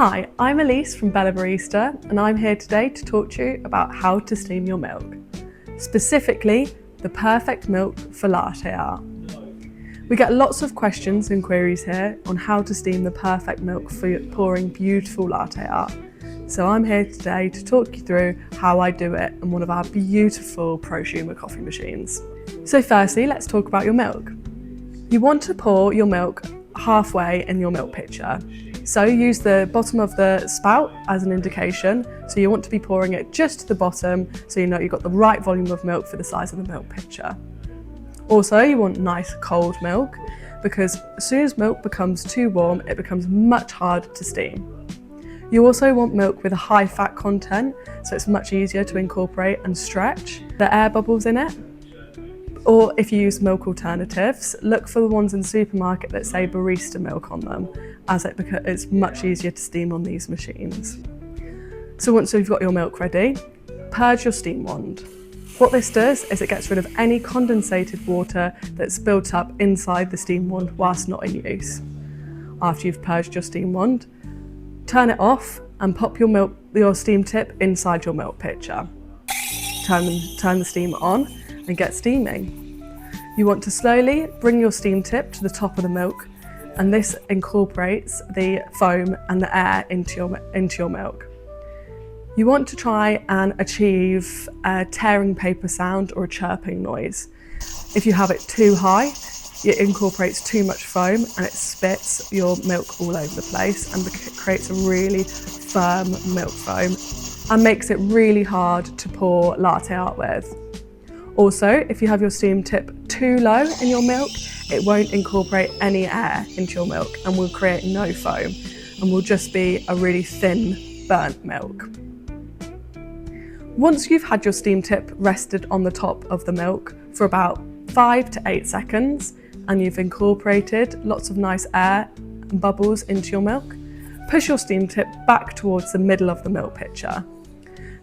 Hi, I'm Elise from Bella Barista and I'm here today to talk to you about how to steam your milk. Specifically, the perfect milk for latte art. We get lots of questions and queries here on how to steam the perfect milk for pouring beautiful latte art. So I'm here today to talk you through how I do it on one of our beautiful prosumer coffee machines. So firstly, let's talk about your milk. You want to pour your milk halfway in your milk pitcher. So use the bottom of the spout as an indication. So you want to be pouring it just to the bottom so you know you've got the right volume of milk for the size of the milk pitcher. Also, you want nice cold milk because as soon as milk becomes too warm, it becomes much harder to steam. You also want milk with a high fat content, so it's much easier to incorporate and stretch the air bubbles in it. Or if you use milk alternatives, look for the ones in the supermarket that say barista milk on them, as it's much easier to steam on these machines. So once you've got your milk ready, purge your steam wand. What this does is it gets rid of any condensated water that's built up inside the steam wand whilst not in use. After you've purged your steam wand, turn it off and pop your steam tip inside your milk pitcher. Turn the steam on and get steaming. You want to slowly bring your steam tip to the top of the milk, and this incorporates the foam and the air into your milk. You want to try and achieve a tearing paper sound or a chirping noise. If you have it too high, it incorporates too much foam and it spits your milk all over the place and creates a really firm milk foam and makes it really hard to pour latte art with. Also, if you have your steam tip too low in your milk, it won't incorporate any air into your milk and will create no foam and will just be a really thin, burnt milk. Once you've had your steam tip rested on the top of the milk for about 5 to 8 seconds and you've incorporated lots of nice air and bubbles into your milk, push your steam tip back towards the middle of the milk pitcher.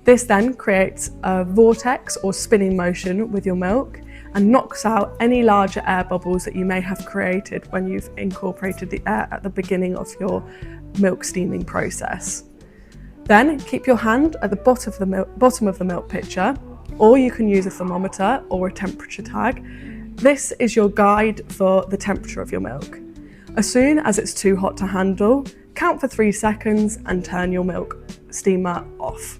This then creates a vortex or spinning motion with your milk and knocks out any larger air bubbles that you may have created when you've incorporated the air at the beginning of your milk steaming process. Then keep your hand at the bottom of the milk pitcher, or you can use a thermometer or a temperature tag. This is your guide for the temperature of your milk. As soon as it's too hot to handle, count for 3 seconds and turn your milk steamer off.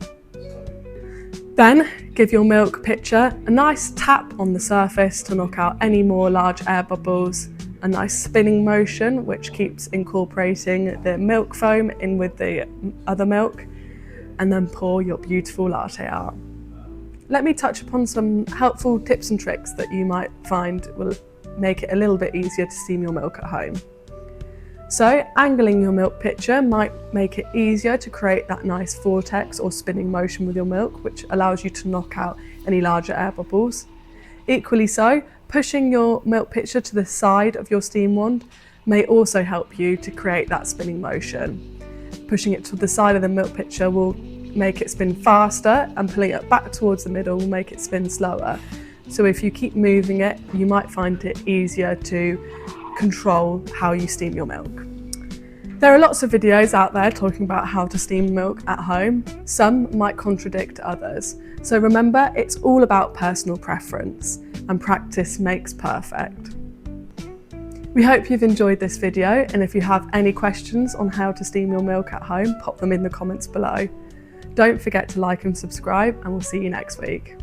Then give your milk pitcher a nice tap on the surface to knock out any more large air bubbles, a nice spinning motion which keeps incorporating the milk foam in with the other milk, and then pour your beautiful latte art. Let me touch upon some helpful tips and tricks that you might find will make it a little bit easier to steam your milk at home. So, angling your milk pitcher might make it easier to create that nice vortex or spinning motion with your milk, which allows you to knock out any larger air bubbles. Equally so, pushing your milk pitcher to the side of your steam wand may also help you to create that spinning motion. Pushing it to the side of the milk pitcher will make it spin faster, and pulling it back towards the middle will make it spin slower. So if you keep moving it, you might find it easier to control how you steam your milk. There are lots of videos out there talking about how to steam milk at home. Some might contradict others. So remember, it's all about personal preference, and practice makes perfect. We hope you've enjoyed this video, and if you have any questions on how to steam your milk at home, pop them in the comments below. Don't forget to like and subscribe, and we'll see you next week.